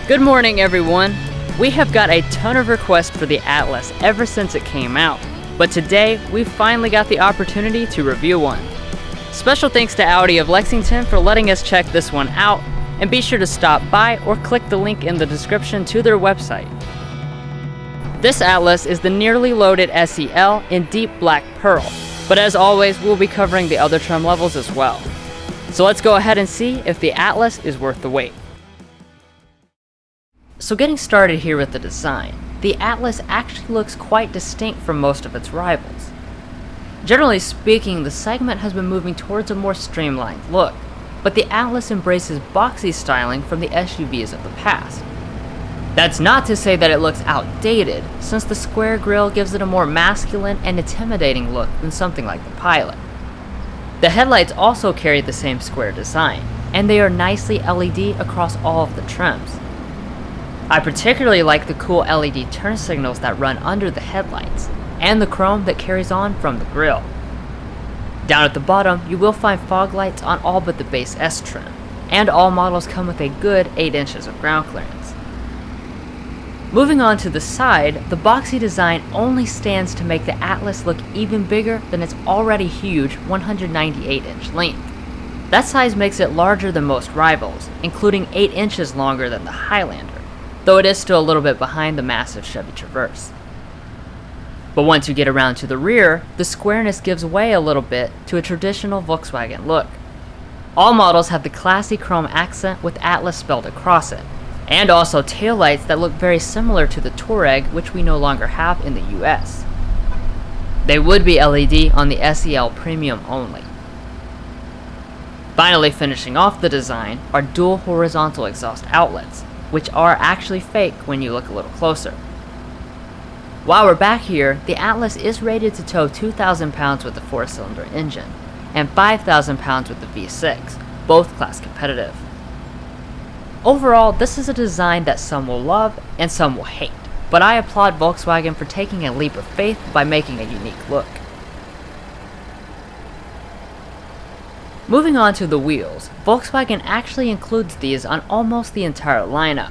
Good morning, everyone. We have got a ton of requests for the Atlas ever since it came out, but today we finally got the opportunity to review one. Special thanks to Audi of Lexington for letting us check this one out, and be sure to stop by or click the link in the description to their website. This Atlas is the nearly loaded SEL in deep black pearl, but as always we'll be covering the other trim levels as well. So let's go ahead and see if the Atlas is worth the wait. So getting started here with the design, the Atlas actually looks quite distinct from most of its rivals. Generally speaking, the segment has been moving towards a more streamlined look, but the Atlas embraces boxy styling from the SUVs of the past. That's not to say that it looks outdated, since the square grille gives it a more masculine and intimidating look than something like the Pilot. The headlights also carry the same square design, and they are nicely LED across all of the trims. I particularly like the cool LED turn signals that run under the headlights, and the chrome that carries on from the grille. Down at the bottom, you will find fog lights on all but the base S trim, and all models come with a good 8 inches of ground clearance. Moving on to the side, the boxy design only stands to make the Atlas look even bigger than its already huge 198-inch length. That size makes it larger than most rivals, including 8 inches longer than the Highlander, though it is still a little bit behind the massive Chevy Traverse. But once you get around to the rear, the squareness gives way a little bit to a traditional Volkswagen look. All models have the classy chrome accent with Atlas spelled across it, and also taillights that look very similar to the Touareg, which we no longer have in the US. They would be LED on the SEL Premium only. Finally finishing off the design are dual horizontal exhaust outlets, which are actually fake when you look a little closer. While we're back here, the Atlas is rated to tow 2,000 pounds with the 4-cylinder engine, and 5,000 pounds with the V6, both class competitive. Overall, this is a design that some will love and some will hate, but I applaud Volkswagen for taking a leap of faith by making a unique look. Moving on to the wheels, Volkswagen actually includes these on almost the entire lineup.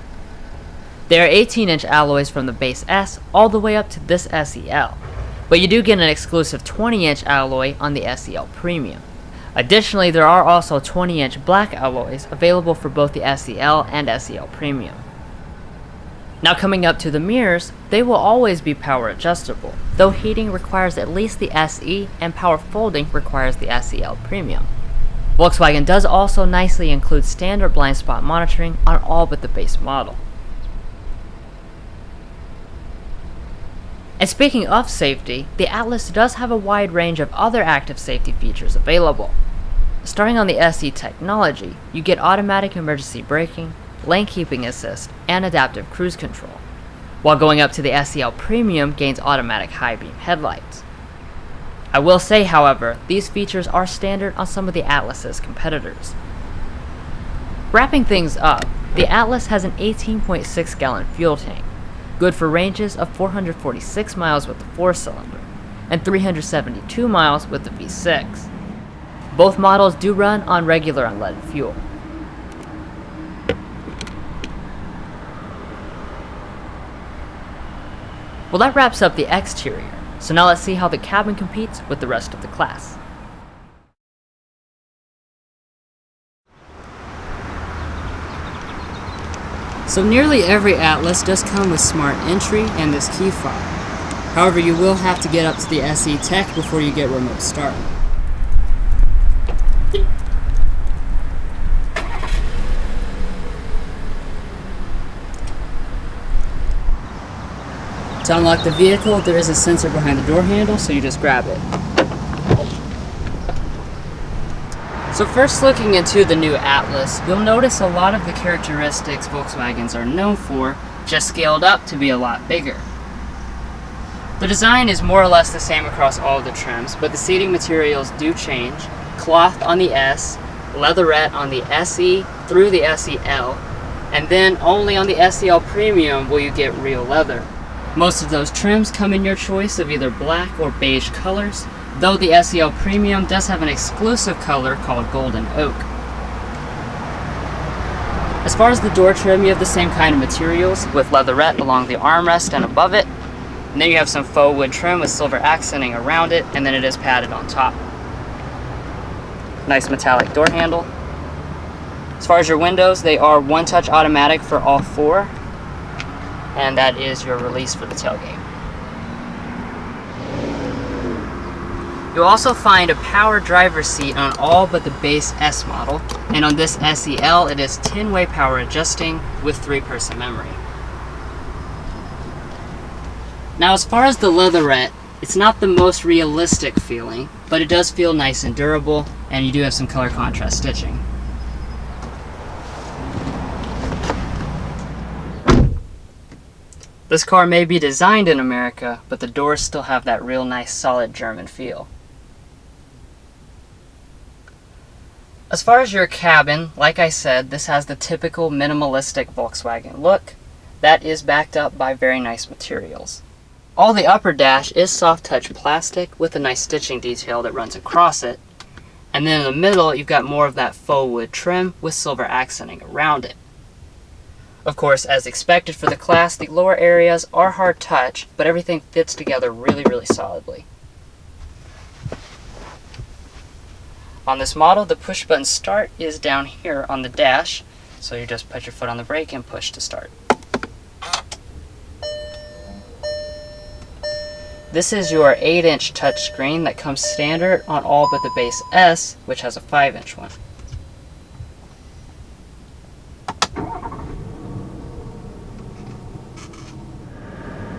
They are 18-inch alloys from the base S all the way up to this SEL, but you do get an exclusive 20-inch alloy on the SEL Premium. Additionally, there are also 20-inch black alloys available for both the SEL and SEL Premium. Now coming up to the mirrors, they will always be power adjustable, though heating requires at least the SE and power folding requires the SEL Premium. Volkswagen does also nicely include standard blind spot monitoring on all but the base model. And speaking of safety, the Atlas does have a wide range of other active safety features available. Starting on the SE technology, you get automatic emergency braking, lane keeping assist, and adaptive cruise control, while going up to the SEL Premium gains automatic high beam headlights. I will say, however, these features are standard on some of the Atlas's competitors. Wrapping things up, the Atlas has an 18.6 gallon fuel tank, good for ranges of 446 miles with the 4-cylinder, and 372 miles with the V6. Both models do run on regular unleaded fuel. Well, that wraps up the exterior, so now let's see how the cabin competes with the rest of the class. So nearly every Atlas does come with smart entry and this key fob. However, you will have to get up to the SE Tech before you get remote start. To unlock the vehicle, there is a sensor behind the door handle, so you just grab it. So first, looking into the new Atlas, you'll notice a lot of the characteristics Volkswagens are known for, just scaled up to be a lot bigger. The design is more or less the same across all of the trims, but the seating materials do change. Cloth on the S, leatherette on the SE through the SEL, and then only on the SEL Premium will you get real leather. Most of those trims come in your choice of either black or beige colors, though the SEL Premium does have an exclusive color called Golden Oak. As far as the door trim, you have the same kind of materials with leatherette along the armrest and above it. And then you have some faux wood trim with silver accenting around it, and then it is padded on top. Nice metallic door handle. As far as your windows, they are one-touch automatic for all four, and that is your release for the tailgate. You'll also find a power driver's seat on all but the base S model, and on this SEL it is 10-way power adjusting with 3-person memory. Now as far as the leatherette, it's not the most realistic feeling, but it does feel nice and durable, and you do have some color contrast stitching. This car may be designed in America, but the doors still have that real nice solid German feel. As far as your cabin, like I said, this has the typical minimalistic Volkswagen look that is backed up by very nice materials. All the upper dash is soft touch plastic with a nice stitching detail that runs across it, and then in the middle you've got more of that faux wood trim with silver accenting around it. Of course, as expected for the class, the lower areas are hard touch, but everything fits together really solidly. On this model, the push button start is down here on the dash, so you just put your foot on the brake and push to start. This is your 8-inch touchscreen that comes standard on all but the base S, which has a 5-inch one.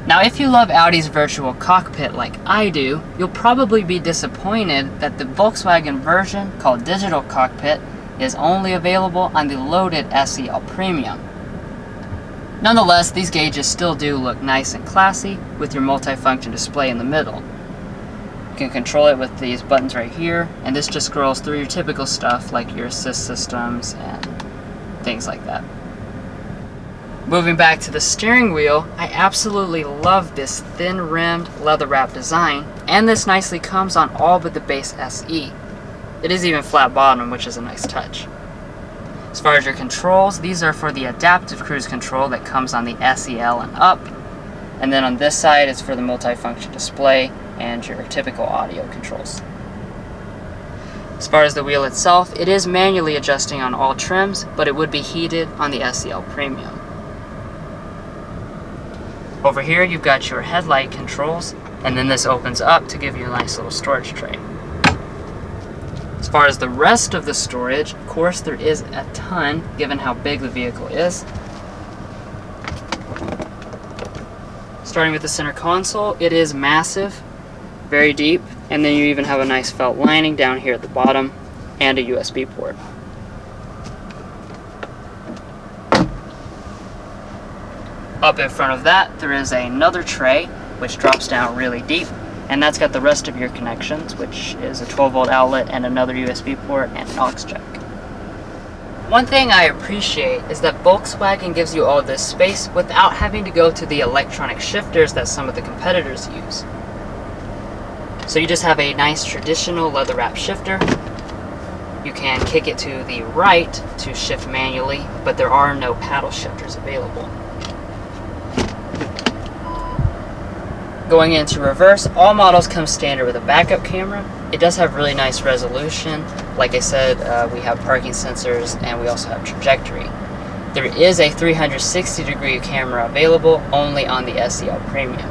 Now, if you love Audi's virtual cockpit like I do, you'll probably be disappointed that the Volkswagen version, called Digital Cockpit, is only available on the loaded SEL Premium. Nonetheless, these gauges still do look nice and classy with your multifunction display in the middle. You can control it with these buttons right here, and this just scrolls through your typical stuff like your assist systems and things like that. Moving back to the steering wheel, I absolutely love this thin-rimmed leather-wrapped design, and this nicely comes on all but the base SE. It is even flat bottom, which is a nice touch. As far as your controls, these are for the adaptive cruise control that comes on the SEL and up, and then on this side it's for the multifunction display and your typical audio controls. As far as the wheel itself, it is manually adjusting on all trims, but it would be heated on the SEL Premium. Over here you've got your headlight controls, and then this opens up to give you a nice little storage tray. As far as the rest of the storage, of course there is a ton given how big the vehicle is. Starting with the center console, it is massive, very deep, and then you even have a nice felt lining down here at the bottom and a USB port. Up in front of that, there is another tray which drops down really deep, and that's got the rest of your connections, which is a 12-volt outlet and another USB port and an aux jack. One thing I appreciate is that Volkswagen gives you all this space without having to go to the electronic shifters that some of the competitors use. So you just have a nice traditional leather-wrapped shifter. You can kick it to the right to shift manually, but there are no paddle shifters available. Going into reverse, all models come standard with a backup camera. It does have really nice resolution. Like I said, we have parking sensors and we also have trajectory. There is a 360-degree camera available only on the SEL Premium.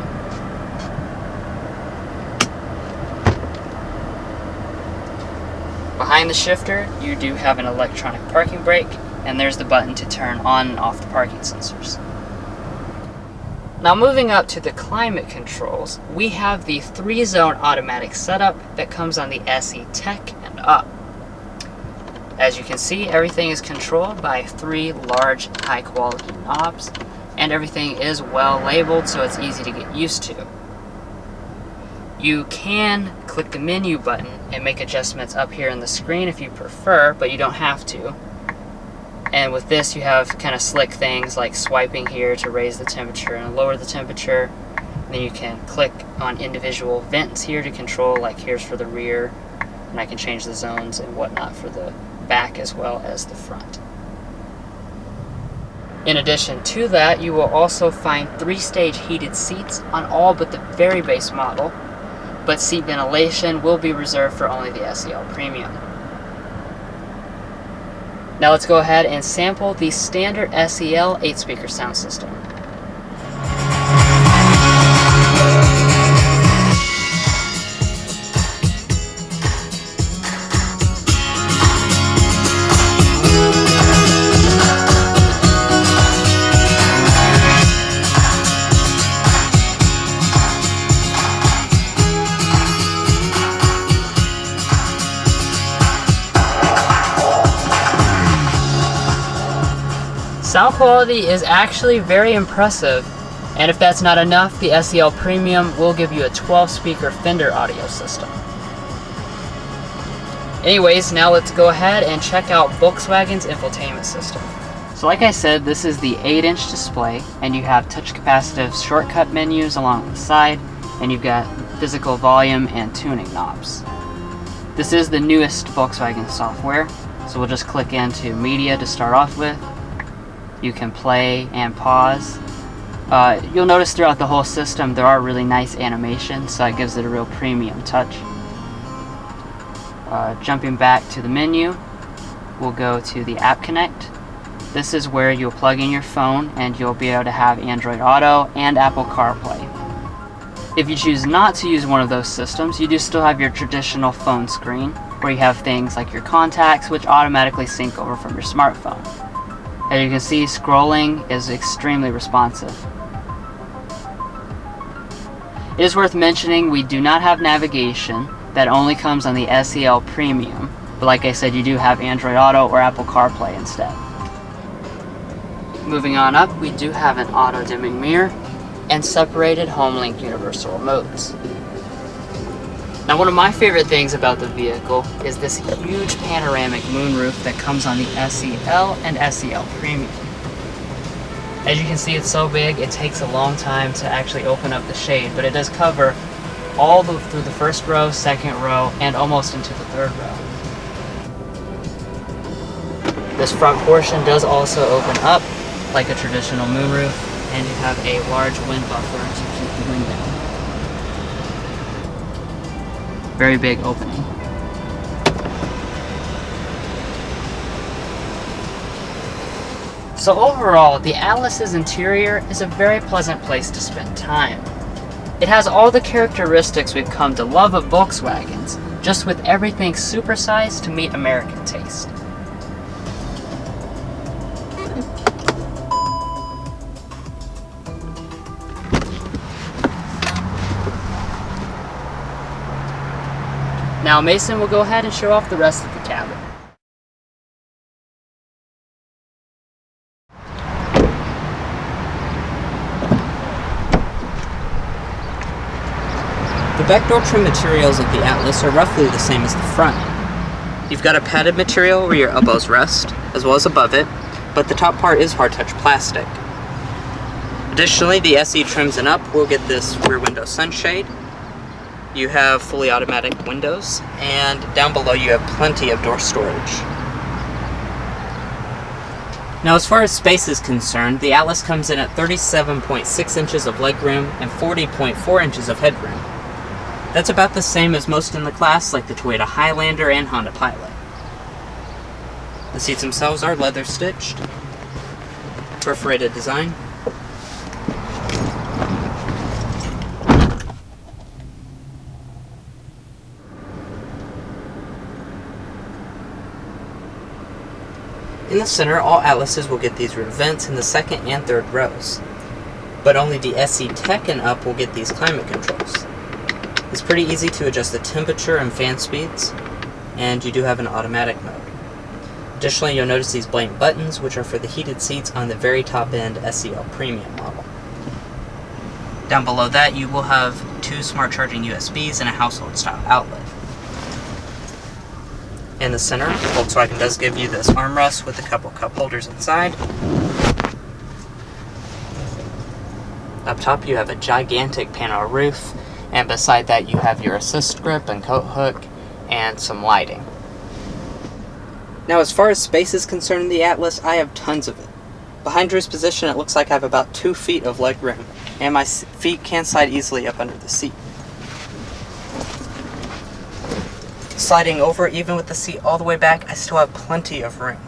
Behind the shifter, you do have an electronic parking brake, and there's the button to turn on and off the parking sensors. Now moving up to the climate controls, we have the 3-zone automatic setup that comes on the SE Tech and up. As you can see, everything is controlled by 3 large high quality knobs, and everything is well labeled so it's easy to get used to. You can click the menu button and make adjustments up here on the screen if you prefer, but you don't have to. And with this you have kind of slick things like swiping here to raise the temperature and lower the temperature. And then you can click on individual vents here to control, like here's for the rear, and I can change the zones and whatnot for the back as well as the front. In addition to that, you will also find 3-stage heated seats on all but the very base model, but seat ventilation will be reserved for only the SEL Premium. Now let's go ahead and sample the standard SEL 8-speaker sound system. Sound quality is actually very impressive, and if that's not enough, the SEL Premium will give you a 12-speaker Fender audio system. Anyways, now let's go ahead and check out Volkswagen's infotainment system. So like I said, this is the 8-inch display, and you have touch capacitive shortcut menus along the side, and you've got physical volume and tuning knobs. This is the newest Volkswagen software, so we'll just click into media to start off with. You can play and pause. You'll notice throughout the whole system there are really nice animations, so that gives it a real premium touch. Jumping back to the menu, we'll go to the App Connect. This is where you'll plug in your phone and you'll be able to have Android Auto and Apple CarPlay. If you choose not to use one of those systems, you do still have your traditional phone screen, where you have things like your contacts, which automatically sync over from your smartphone. As you can see, scrolling is extremely responsive. It is worth mentioning we do not have navigation. That only comes on the SEL Premium, but like I said, you do have Android Auto or Apple CarPlay instead. Moving on up, we do have an auto dimming mirror and separated HomeLink universal remotes. Now, one of my favorite things about the vehicle is this huge panoramic moonroof that comes on the SEL and SEL Premium. As you can see, it's so big, it takes a long time to actually open up the shade, but it does cover all through the first row, second row, and almost into the third row. This front portion does also open up like a traditional moonroof, and you have a large wind buffer to keep the wind down. Very big opening. So overall, the Atlas's interior is a very pleasant place to spend time. It has all the characteristics we've come to love of Volkswagens, just with everything supersized to meet American taste. Now Mason will go ahead and show off the rest of the cabin. The back door trim materials of the Atlas are roughly the same as the front. You've got a padded material where your elbows rest, as well as above it, but the top part is hard-touch plastic. Additionally, the SE trims and up will get this rear window sunshade. You have fully automatic windows, and down below you have plenty of door storage. Now, as far as space is concerned, the Atlas comes in at 37.6 inches of legroom and 40.4 inches of headroom. That's about the same as most in the class, like the Toyota Highlander and Honda Pilot. The seats themselves are leather stitched, perforated design. In the center, all Atlases will get these rear vents in the second and third rows, but only the SE Tech and up will get these climate controls. It's pretty easy to adjust the temperature and fan speeds, and you do have an automatic mode. Additionally, you'll notice these blank buttons, which are for the heated seats on the very top end SEL Premium model. Down below that, you will have 2 smart charging USBs and a household style outlet. In the center, Volkswagen does give you this armrest with a couple cup holders inside. Up top you have a gigantic panel roof, and beside that you have your assist grip and coat hook and some lighting. Now, as far as space is concerned in the Atlas, I have tons of it. Behind Drew's position, it looks like I have about 2 feet of leg room, and my feet can slide easily up under the seat. Sliding over, even with the seat all the way back, I still have plenty of room.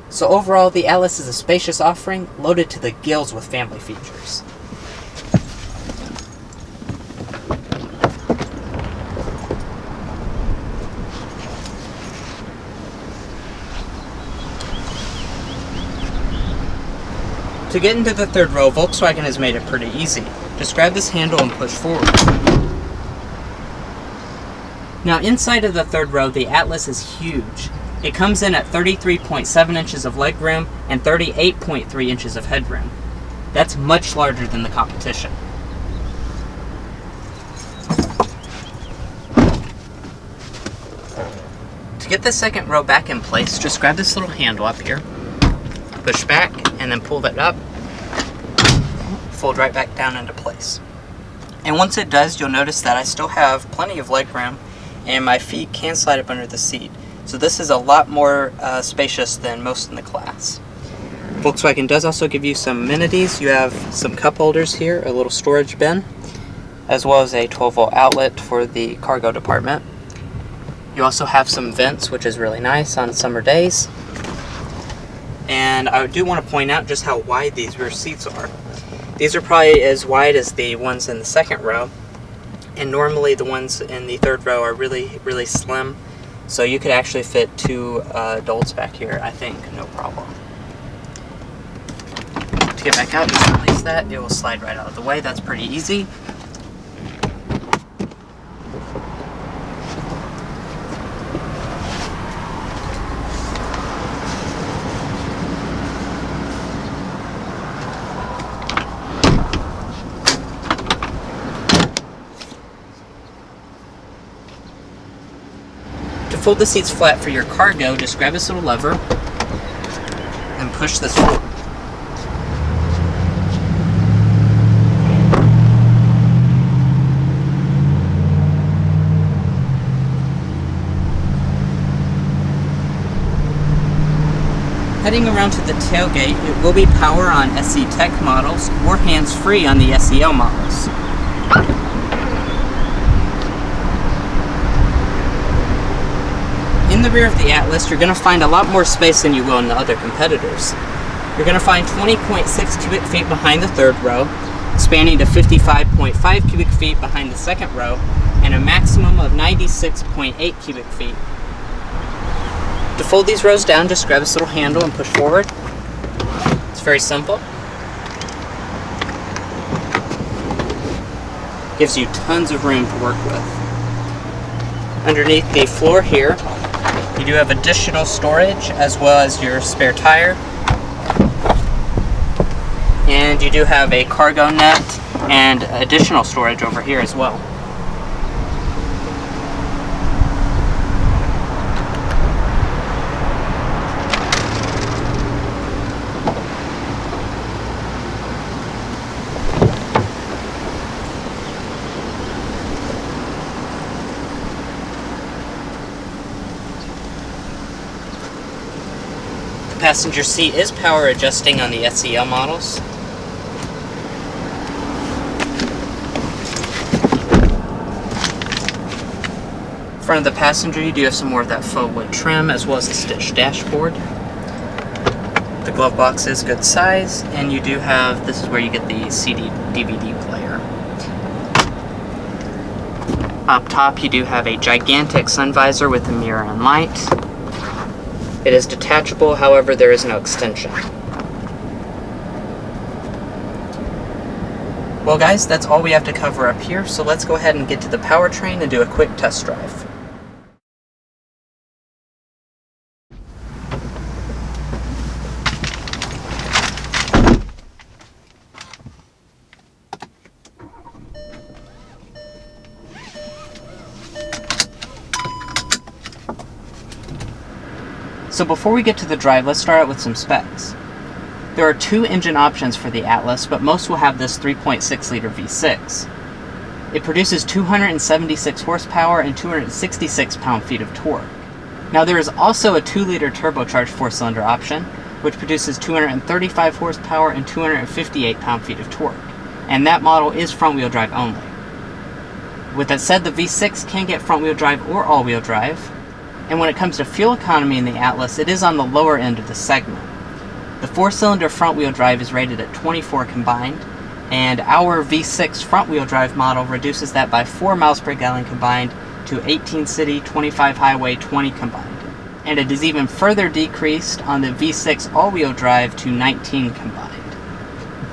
So overall, the Atlas is a spacious offering, loaded to the gills with family features. To get into the third row, Volkswagen has made it pretty easy. Just grab this handle and push forward. Now inside of the third row, the Atlas is huge. It comes in at 33.7 inches of legroom and 38.3 inches of headroom. That's much larger than the competition. To get the second row back in place, just grab this little handle up here, push back, and then pull that up, fold right back down into place. And once it does, you'll notice that I still have plenty of leg room and my feet can slide up under the seat. So this is a lot more spacious than most in the class. Volkswagen does also give you some amenities. You have some cup holders here, a little storage bin, as well as a 12-volt outlet for the cargo department. You also have some vents, which is really nice on summer days. And I do want to point out just how wide these rear seats are. These are probably as wide as the ones in the second row, and normally the ones in the third row are really, really slim. So you could actually fit 2 adults back here, I think, no problem. To get back out, just release that. It will slide right out of the way. That's pretty easy. To fold the seats flat for your cargo, just grab this little lever and push this forward. Heading around to the tailgate, it will be power on SE Tech models or hands-free on the SEL models. In the rear of the Atlas, you're going to find a lot more space than you will in the other competitors. You're going to find 20.6 cubic feet behind the third row, spanning to 55.5 cubic feet behind the second row, and a maximum of 96.8 cubic feet. To fold these rows down, just grab this little handle and push forward. It's very simple. Gives you tons of room to work with. Underneath the floor here, you do have additional storage as well as your spare tire. And you do have a cargo net and additional storage over here as well. The passenger seat is power adjusting on the SEL models. In front of the passenger, you do have some more of that faux wood trim as well as the stitched dashboard. The glove box is good size, and you do have, this is where you get the CD DVD player. Up top, you do have a gigantic sun visor with a mirror and light. It is detachable, however, there is no extension. Well guys, that's all we have to cover up here, so let's go ahead and get to the powertrain and do a quick test drive. So before we get to the drive, let's start out with some specs. There are 2 engine options for the Atlas, but most will have this 3.6 liter V6. It produces 276 horsepower and 266 pound-feet of torque. Now there is also a 2 liter turbocharged 4-cylinder option, which produces 235 horsepower and 258 pound-feet of torque. And that model is front-wheel drive only. With that said, the V6 can get front-wheel drive or all-wheel drive. And when it comes to fuel economy in the Atlas, it is on the lower end of the segment. The 4-cylinder front-wheel drive is rated at 24 combined, and our V6 front-wheel drive model reduces that by 4 miles per gallon combined to 18 city, 25 highway, 20 combined. And it is even further decreased on the V6 all-wheel drive to 19 combined.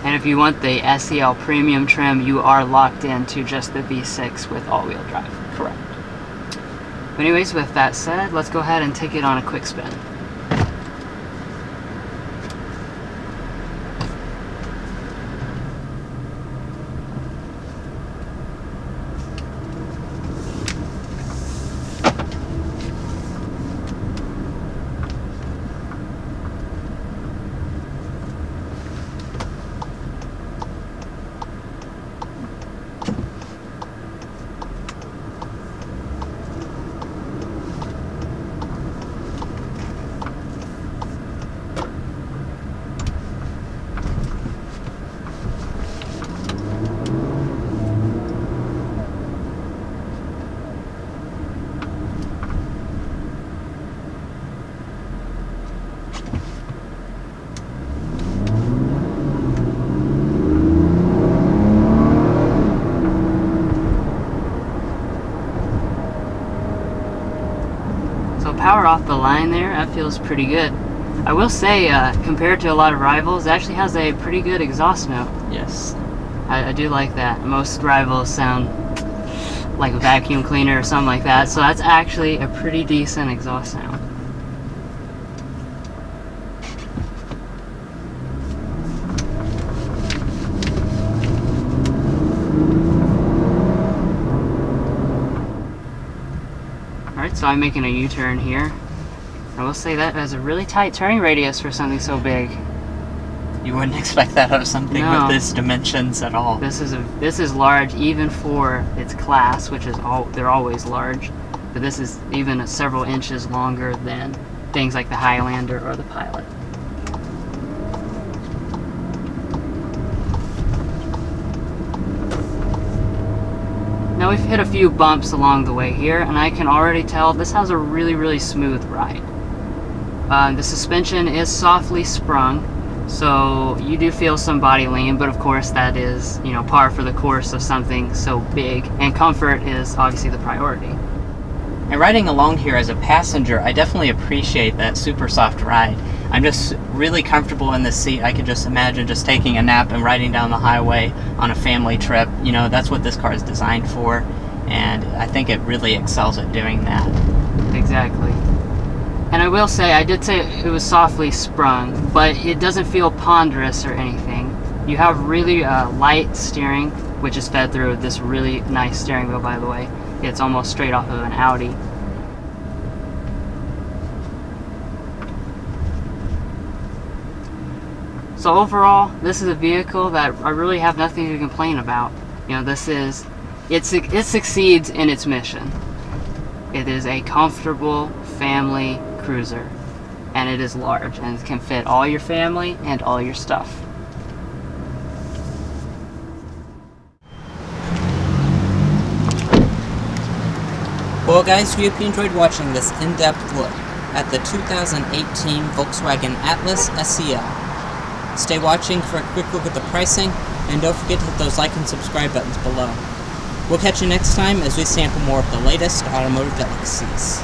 And if you want the SEL Premium trim, you are locked into just the V6 with all-wheel drive. Correct. But anyways, with that said, let's go ahead and take it on a quick spin. Power off the line there, that feels pretty good. I will say, compared to a lot of rivals, it actually has a pretty good exhaust note. Yes. I do like that. Most rivals sound like a vacuum cleaner or something like that, so that's actually a pretty decent exhaust sound. Alright, so I'm making a U-turn here. I will say that has a really tight turning radius for something so big. You wouldn't expect that out of something with this dimensions at all. This is large even for its class, which is they're always large. But this is even several inches longer than things like the Highlander or the Pilot. Now we've hit a few bumps along the way here, and I can already tell this has a really, really smooth ride. The suspension is softly sprung, so you do feel some body lean, but of course that is, you know, par for the course of something so big, and comfort is obviously the priority. And riding along here as a passenger, I definitely appreciate that super soft ride. I'm just really comfortable in this seat. I could just imagine just taking a nap and riding down the highway on a family trip. You know, that's what this car is designed for, and I think it really excels at doing that. Exactly. And I will say, I did say it was softly sprung, but it doesn't feel ponderous or anything. You have really light steering, which is fed through this really nice steering wheel, by the way. It's almost straight off of an Audi. So overall, this is a vehicle that I really have nothing to complain about. You know, it succeeds in its mission. It is a comfortable family cruiser, and it is large, and it can fit all your family and all your stuff. Well guys, we hope you enjoyed watching this in-depth look at the 2018 Volkswagen Atlas SEL. Stay watching for a quick look at the pricing, and don't forget to hit those like and subscribe buttons below. We'll catch you next time as we sample more of the latest automotive delicacies.